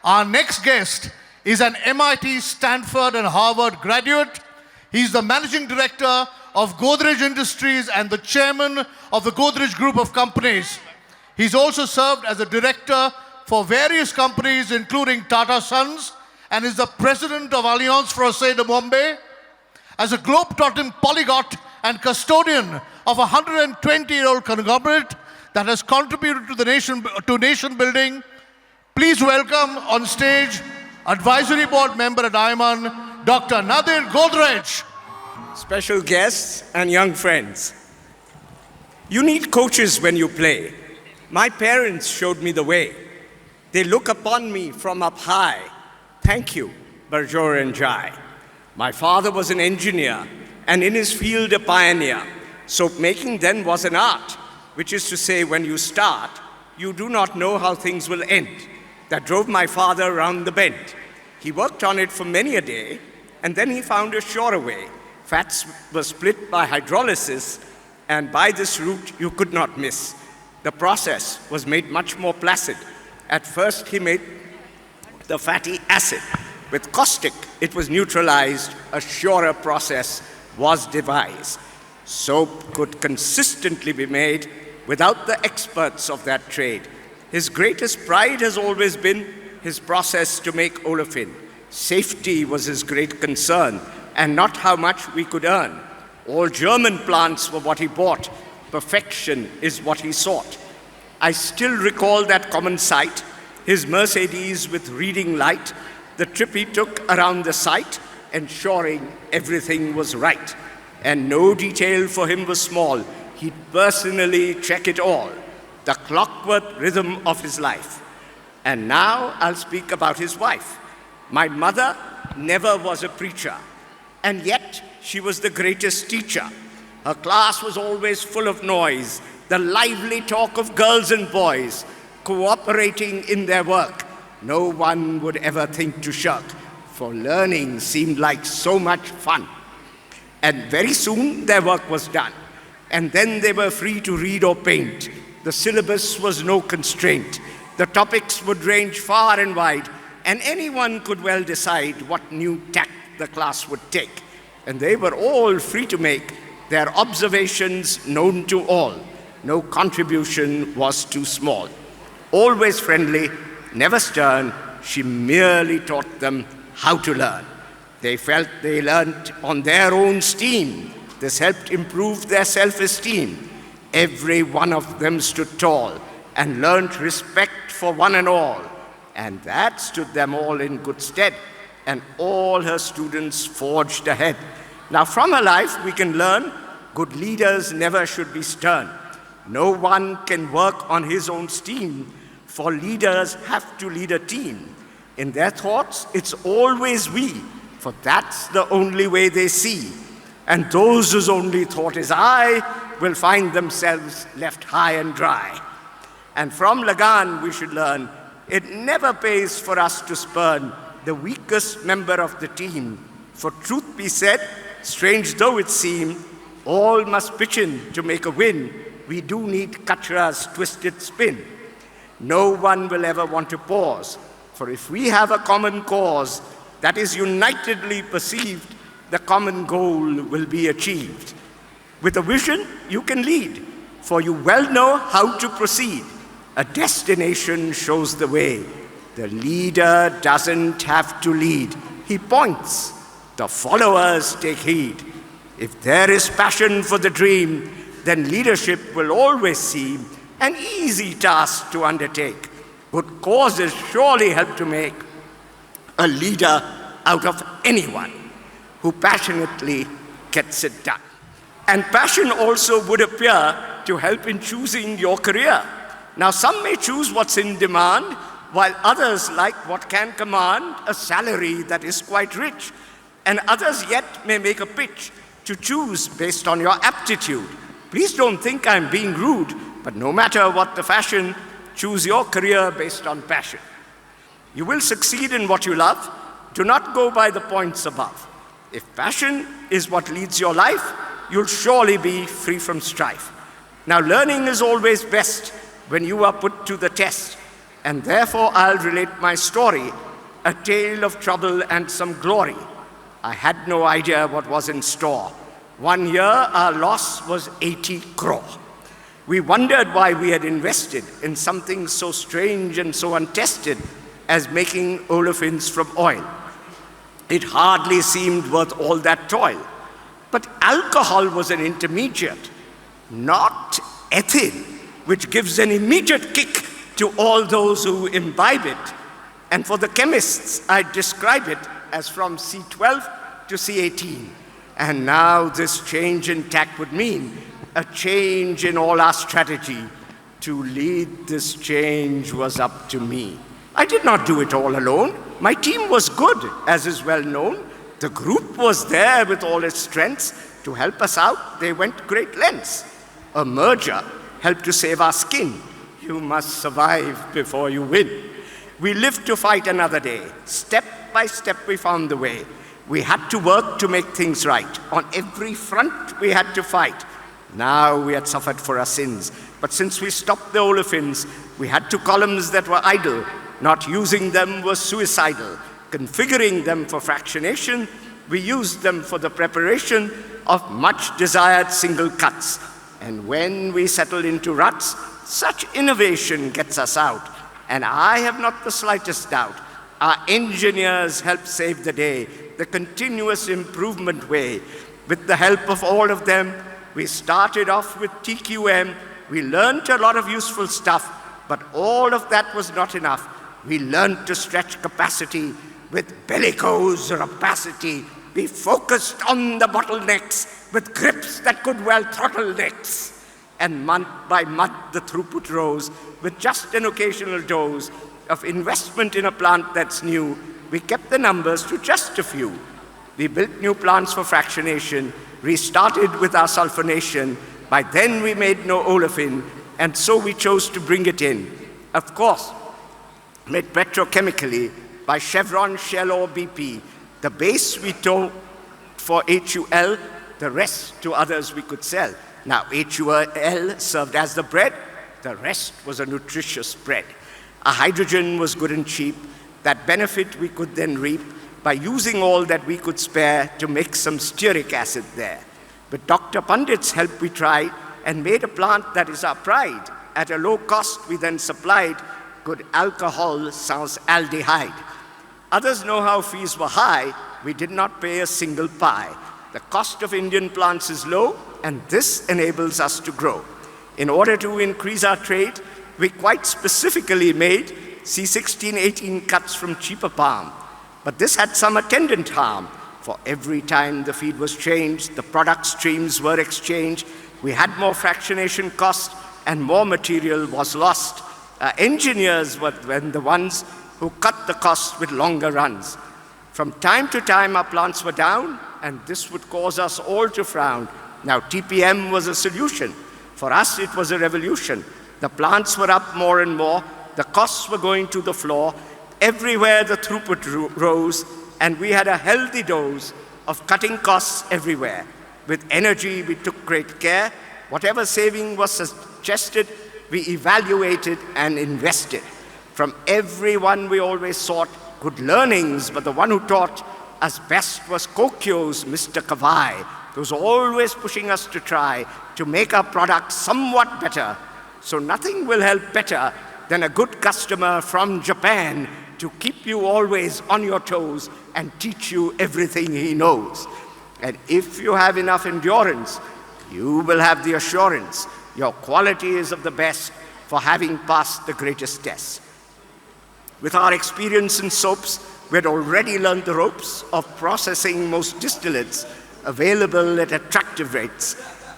Our next guest is an MIT, Stanford, and Harvard graduate. He's the managing director of Godrej Industries and the chairman of the Godrej Group of Companies. He's also served as a director for various companies, including Tata Sons, and is the president of Alliance Française de Bombay. As a globe-trotting polyglot and custodian of a 120-year-old conglomerate that has contributed to nation building, please welcome on stage Advisory Board member at I.I.M.U.N, Dr. Nadir Godrej. Special guests and young friends. You need coaches when you play. My parents showed me the way. They look upon me from up high. Thank you, Barjor and Jai. My father was an engineer and in his field a pioneer. Soap making then was an art, which is to say when you start, you do not know how things will end. That drove my father round the bend. He worked on it for many a day, and then he found a surer way. Fats were split by hydrolysis, and by this route you could not miss. The process was made much more placid. At first he made the fatty acid. With caustic, it was neutralized. A surer process was devised. Soap could consistently be made without the experts of that trade. His greatest pride has always been his process to make olefin. Safety was his great concern, and not how much we could earn. All German plants were what he bought. Perfection is what he sought. I still recall that common sight, his Mercedes with reading light, the trip he took around the site, ensuring everything was right. And no detail for him was small. He'd personally check it all, the clockwork rhythm of his life. And now I'll speak about his wife. My mother never was a preacher, and yet she was the greatest teacher. Her class was always full of noise, the lively talk of girls and boys, cooperating in their work. No one would ever think to shirk, for learning seemed like so much fun. And very soon their work was done, and then they were free to read or paint. The syllabus was no constraint. The topics would range far and wide, and anyone could well decide what new tack the class would take. And they were all free to make their observations known to all. No contribution was too small. Always friendly, never stern, she merely taught them how to learn. They felt they learned on their own steam. This helped improve their self-esteem. Every one of them stood tall and learned respect for one and all. And that stood them all in good stead. And all her students forged ahead. Now from her life we can learn good leaders never should be stern. No one can work on his own steam, for leaders have to lead a team. In their thoughts, it's always we, for that's the only way they see. And those whose only thought is I will find themselves left high and dry. And from Lagan we should learn, it never pays for us to spurn the weakest member of the team. For truth be said, strange though it seem, all must pitch in to make a win. We do need Kachra's twisted spin. No one will ever want to pause, for if we have a common cause that is unitedly perceived, the common goal will be achieved. With a vision, you can lead, for you well know how to proceed. A destination shows the way. The leader doesn't have to lead. He points. The followers take heed. If there is passion for the dream, then leadership will always seem an easy task to undertake. Good causes surely help to make a leader out of anyone who passionately gets it done. And passion also would appear to help in choosing your career. Now some may choose what's in demand, while others like what can command a salary that is quite rich. And others yet may make a pitch to choose based on your aptitude. Please don't think I'm being rude, but no matter what the fashion, choose your career based on passion. You will succeed in what you love. Do not go by the points above. If passion is what leads your life, you'll surely be free from strife. Now learning is always best when you are put to the test. and therefore I'll relate my story, a tale of trouble and some glory. I had no idea what was in store. 1 year, our loss was 80 crore. We wondered why we had invested in something so strange and so untested as making olefins from oil. It hardly seemed worth all that toil. But alcohol was an intermediate, not ethylene, which gives an immediate kick to all those who imbibe it. And for the chemists, I describe it as from C12 to C18. And now this change in tack would mean a change in all our strategy. To lead this change was up to me. I did not do it all alone. My team was good, as is well known. The group was there with all its strengths. To help us out, they went great lengths. A merger helped to save our skin. You must survive before you win. We lived to fight another day. Step by step we found the way. We had to work to make things right. On every front we had to fight. Now we had suffered for our sins. But since we stopped the olefins, we had 2 columns that were idle. Not using them was suicidal. Configuring them for fractionation, we used them for the preparation of much desired single cuts. And when we settle into ruts, such innovation gets us out. And I have not the slightest doubt our engineers helped save the day, the continuous improvement way. With the help of all of them, we started off with TQM. We learned a lot of useful stuff, but all of that was not enough. We learned to stretch capacity with bellicose rapacity. We focused on the bottlenecks with grips that could well throttle necks. And month by month the throughput rose with just an occasional dose of investment in a plant that's new. We kept the numbers to just a few. We built new plants for fractionation, restarted with our sulfonation. By then we made no olefin, and so we chose to bring it in. Of course, made petrochemically by Chevron, Shell, or BP. The base we told for HUL, the rest to others we could sell. Now HUL served as the bread, the rest was a nutritious bread. Our hydrogen was good and cheap. That benefit we could then reap by using all that we could spare to make some stearic acid there. With Dr. Pandit's help we tried and made a plant that is our pride. At a low cost we then supplied good alcohol sans aldehyde. Others know how fees were high. We did not pay a single pie. The cost of Indian plants is low, and this enables us to grow. In order to increase our trade, we quite specifically made C16-18 cuts from cheaper palm. But this had some attendant harm. For every time the feed was changed, the product streams were exchanged, we had more fractionation cost, and more material was lost. Engineers were then the ones who cut the cost with longer runs. From time to time, our plants were down, and this would cause us all to frown. Now, TPM was a solution. For us, it was a revolution. The plants were up more and more. The costs were going to the floor. Everywhere the throughput rose, and we had a healthy dose of cutting costs everywhere. With energy, we took great care. Whatever saving was suggested, we evaluated and invested. From everyone we always sought good learnings, but the one who taught us best was Kokyo's Mr. Kawai, who was always pushing us to try to make our product somewhat better. So nothing will help better than a good customer from Japan to keep you always on your toes and teach you everything he knows. And if you have enough endurance, you will have the assurance your quality is of the best for having passed the greatest test. With our experience in soaps, we had already learned the ropes of processing most distillates available at attractive rates.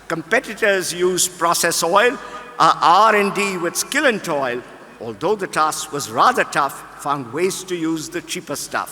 Competitors use process oil. Our R&D with skill and toil, although the task was rather tough, found ways to use the cheaper stuff.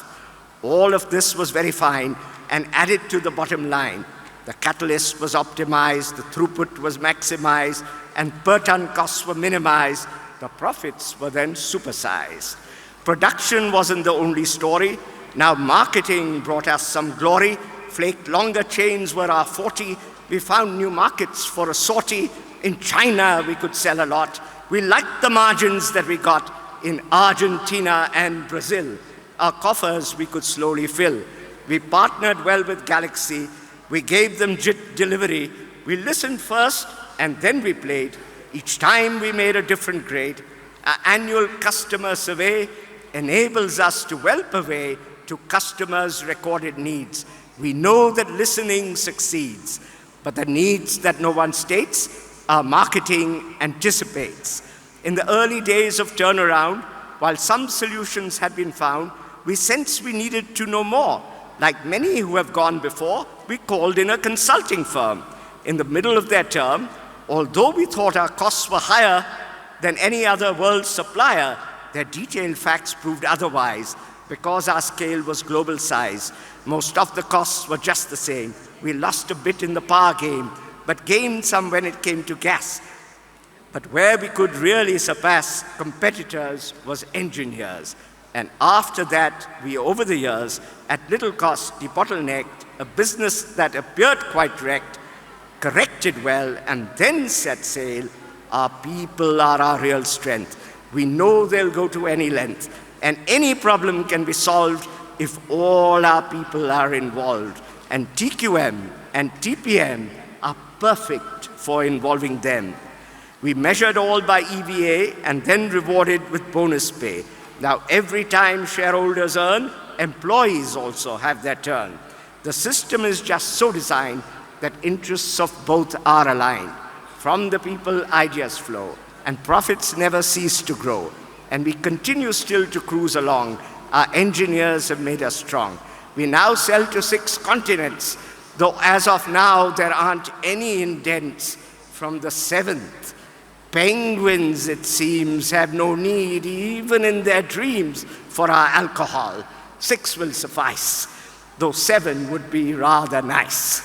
All of this was very fine and added to the bottom line. The catalyst was optimized, the throughput was maximized, and per ton costs were minimized. The profits were then supersized. Production wasn't the only story. Now marketing brought us some glory. Flaked longer chains were our forte. We found new markets for a sortie. In China, we could sell a lot. We liked the margins that we got. in Argentina and Brazil. Our coffers we could slowly fill. We partnered well with Galaxy. We gave them JIT delivery. We listened first and then we played. Each time we made a different grade. Our annual customer survey enables us to well purvey to customers' recorded needs. We know that listening succeeds, but the needs that no one states, our marketing anticipates. In the early days of turnaround, while some solutions had been found, we sensed we needed to know more. Like many who have gone before, we called in a consulting firm. In the middle of their term, although we thought our costs were higher than any other world supplier, their detailed facts proved otherwise. Because our scale was global size, most of the costs were just the same. We lost a bit in the power game, but gained some when it came to gas. But where we could really surpass competitors was engineers. And after that, we, over the years, at little cost, debottlenecked a business that appeared quite wrecked, corrected well, and then set sail. Our people are our real strength. We know they'll go to any length, and any problem can be solved if all our people are involved. And TQM and TPM are perfect for involving them. We measured all by EVA and then rewarded with bonus pay. Now every time shareholders earn, employees also have their turn. The system is just so designed that interests of both are aligned. From the people, ideas flow, and profits never cease to grow. And we continue still to cruise along. Our engineers have made us strong. We now sell to 6 continents, though as of now there aren't any indents from the 7th. Penguins, it seems, have no need, even in their dreams, for our alcohol. 6 will suffice, though 7 would be rather nice.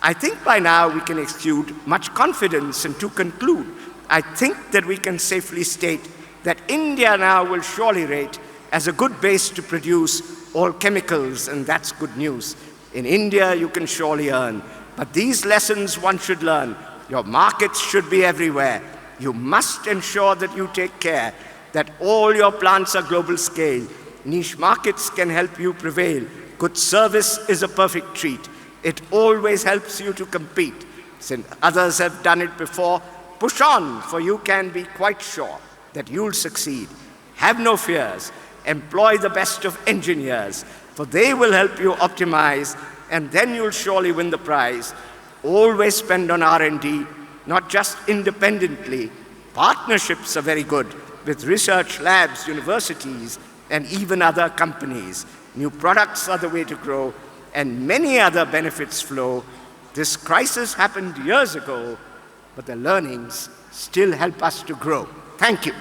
I think by now we can exude much confidence, and to conclude, I think that we can safely state that India now will surely rate as a good base to produce all chemicals, and that's good news. In India, you can surely earn, but these lessons one should learn. Your markets should be everywhere. You must ensure that you take care, that all your plants are global scale. Niche markets can help you prevail. Good service is a perfect treat. It always helps you to compete. Since others have done it before, push on, for you can be quite sure that you'll succeed. Have no fears. Employ the best of engineers, for they will help you optimize, and then you'll surely win the prize. Always spend on R&D, not just independently. Partnerships are very good with research labs, universities, and even other companies. New products are the way to grow, and many other benefits flow. This crisis happened years ago, but the learnings still help us to grow. Thank you.